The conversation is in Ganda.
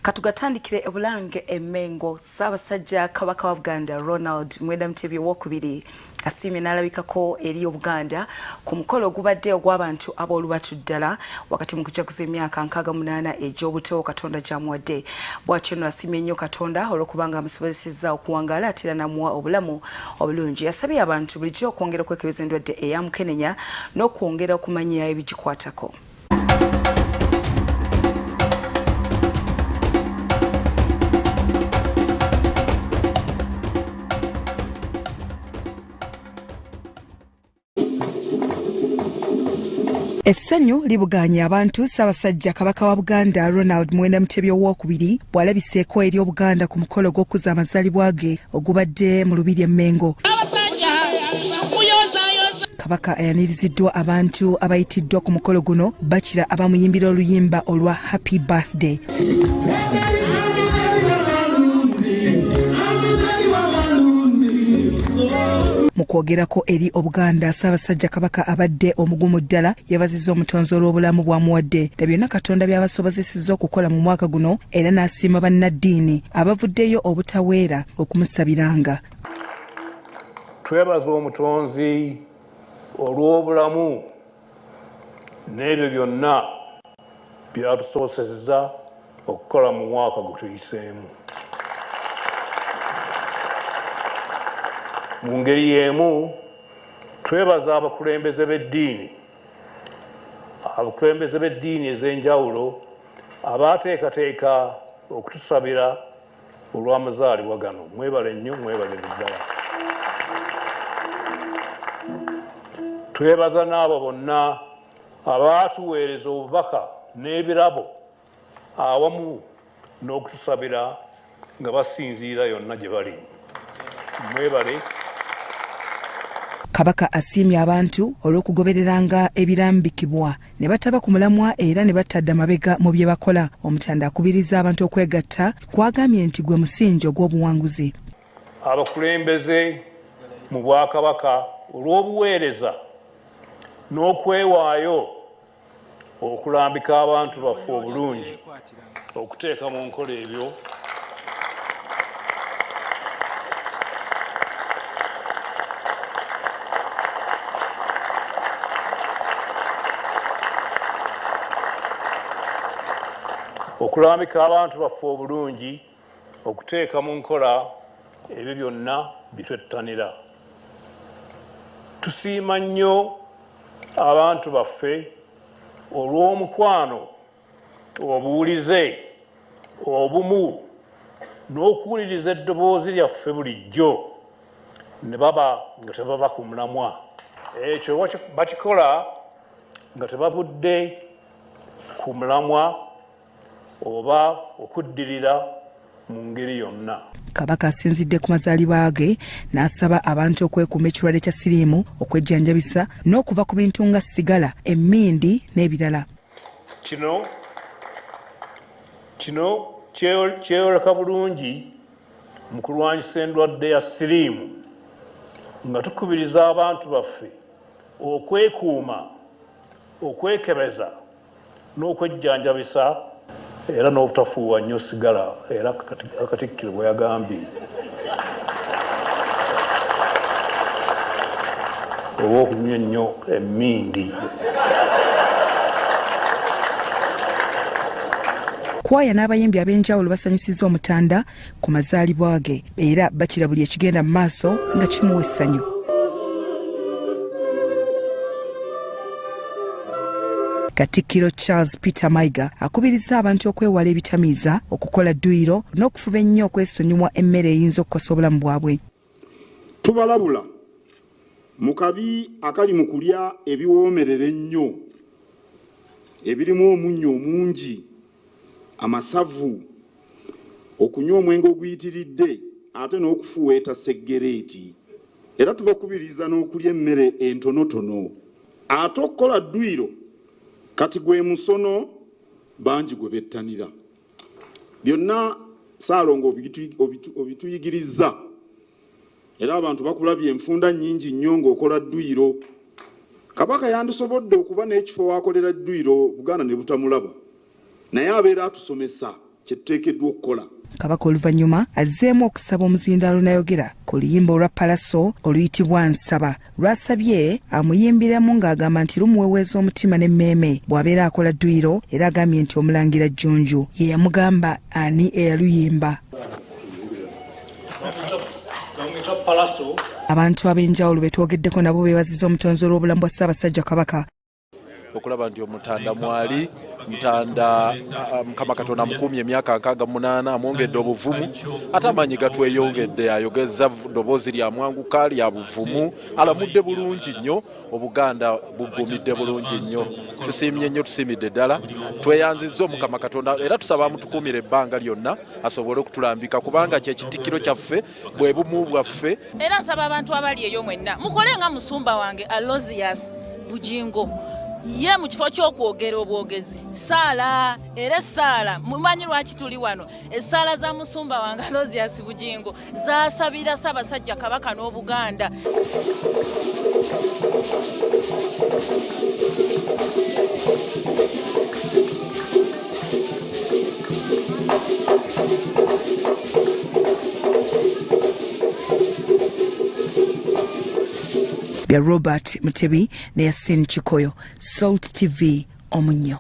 Katugatandikire ebulange emengo Ssaabasajja Kabaka wa Buganda Ronald Mwenda Mutebi II asiimye n'alabikako eri Obuganda ku mukolo ogubadde ogw'abantu ab'olubatu ddala wakati mu kujaguza emyaka 68 egy'obuto Katonda gy'amuwadde. Bw'atyo nno asiimye nnyo Katonda olw'okubanga amusobozesezza okuwangaala ate era n'amuwa obulamu obulungi. Yasabye abantu bulijjo okwongera okwekebeza endwadde eya mukenenya n'okwongera okumanya ebigikwatako. Essanyu libuganye abantu Ssaabasajja Kabaka wa Buganda Ronald Mwenda Mutebi II bw'alabiseeko eri Obuganda ku mukolo gw'okuzza amazaalibwa ge ogubadde mu Lubiri e Mengo. Kabaka ayaniriziddwa abantu abayitiddwa ku mukolo guno bakira abamuyimbira oluyimba olwa Happy Birthday. Mu kwogerako eri Obuganda, Ssaabasajja Kabaka abadde omugumu ddala yabazizza omutonzi olw'obulamu bw'amuwadde na byonna Katonda by'abasobozesezza okukola mu mwaka guno era n'asiima bannaddiini abavuddeyo obutaweera okumusabiranga. Twebaza omutonzi olw'obulamu n'ebyo byonna by'atusobozesezza okukola mu mwaka gwe tuyiseemu. Mu ngeri y'emu twebaza abakulembeze b'eddiini ez'enjawulo abaateekateeka okutusabira olw'amazaalibwa gano. Mwebale nnyo, mwebale ddala. Twebaza n'abo bonna abaatuweereza obubaka n'ebirabo awamu n'okutusabira nga basinziira yonna gye bali. Mwebale. Kabaka asiimye abantu olw'okugobereranga ebirambikibwa ne bataba ku mulamwa era ne batadda mabega mu bye bakola. Omutanda akubiriza abantu okwegatta kwagambye nti gwe musingi ogw'obuwanguzi. Abakulembeze mu Bwakabaka olw'obuweereza n'okwewaayo okulambika abantu baffe obulungi okuteeka mu nkola ebyo okuteeka mu nkola ebyo byonna bitwettanira. Tusiima nnyo abantu baffe olw'omukwano, obuwulize, obumu n'okuwuliriza eddoboozi lyaffe bulijjo ne baba nga tebaba ku mulamwa. Ekyo bakikola nga tebavudde ku mulamwa oba okuddirira mu ngeri yonna. Kabaka asinzidde ku mazaalibwa ge n'asaba abantu okwekuuma ekirwadde kya siriimu, okwejjanjabisa n'okuva ku bintu nga sigala, emmindi n'ebirala. Kino kyeyoleka bulungi mu kulwanyisa endwadde ya siriimu nga tukubiriza abantu baffe okwekuuma, okwekebeza n'okwejjanjabisa era n'obutafuuwa nnyo sigala. Era Katikkiro bwe yagambye oba okunywa ennyo emmindi. Kwaya n'abayimbi ab'enjawulo basanyusizza Omutanda ku mazaalibwa ge era bakira buli ekigenda mu maaso nga kimuwa essanyu. Katikkiro Charles Peter Mayiga akubiriza abantu okwewala ebitamiiza, okukola dduyiro n'okufuba ennyo okwesonyiwa emmere eyinza okukosa obulamu bwabwe. Tubalabula mu kabi akali mu kulya ebiwoomerera ennyo ebirimu omunnyo omungi, amasavu, okunywa omwenge oguyitiridde ate n'okufuweeta seggereeti. Era tubakubiriza n'okulya emmere entonotono ate okukola dduyiro kati gwe musono bangi gwe bettanira. Byonna Ssaalongo obituyigiriza era abantu bakulabye enfunda nnyingi nnyo ng'okola dduyiro. Kabaka yandisobodde okuba n'ekifo w'akolera dduyiro Buganda ne butamulaba naye abeera atusomesa kye tuteekeddwa okukola. Kabaka oluvannyuma azzeemu okusaba omuzindaalo n'ayogera ku luyimba olwa Palaso oluyitibwa Nsaba lw'asabye amuyimbiremu ng'agamba nti lumuweweeza omutima n'emmeeme bw'abeera akola dduyiro, era agambye nti Omulangira Jjunju ye yamugamba ani eyaluyimba. Abantu ab'enjawulo be twogeddeko nabo beebaziza omutonzi olw'obulamu bwa Ssaabasajja Kabaka. Okulaba nti Omutanda mwali Mutanda Mukama Katonda amukuumye emyaka 68 amwongedde obuvumu ate amaanyi gatweyongedde, ayogeza ddoboozi lya mwanguka lya buvumu, alamudde bulungi nnyo, Obuganda buggumidde bulungi nnyo. Tusiimye nnyo, tusiimidde ddala, tweyanzizza Omukama Katonda era tusaba amutukuumira ebbanga lyonna asobole okutulambika kubanga kye kitikkiro kyaffe bwe bumu bwaffe. Era nsaba abantu abali eyo mwenna mukole nga musumba wange Alozias Bujingo ye mu kifo ky'okwogera obwogezi saala era saala mumanyi lwaki tuli wano. Essaala za musumba wange Alozias Bujingo zaasabira Ssaabasajja Kabaka n'Obuganda. Bya Robert Mutebi ne Yasin Chikoyo, Salt TV, Omunyo.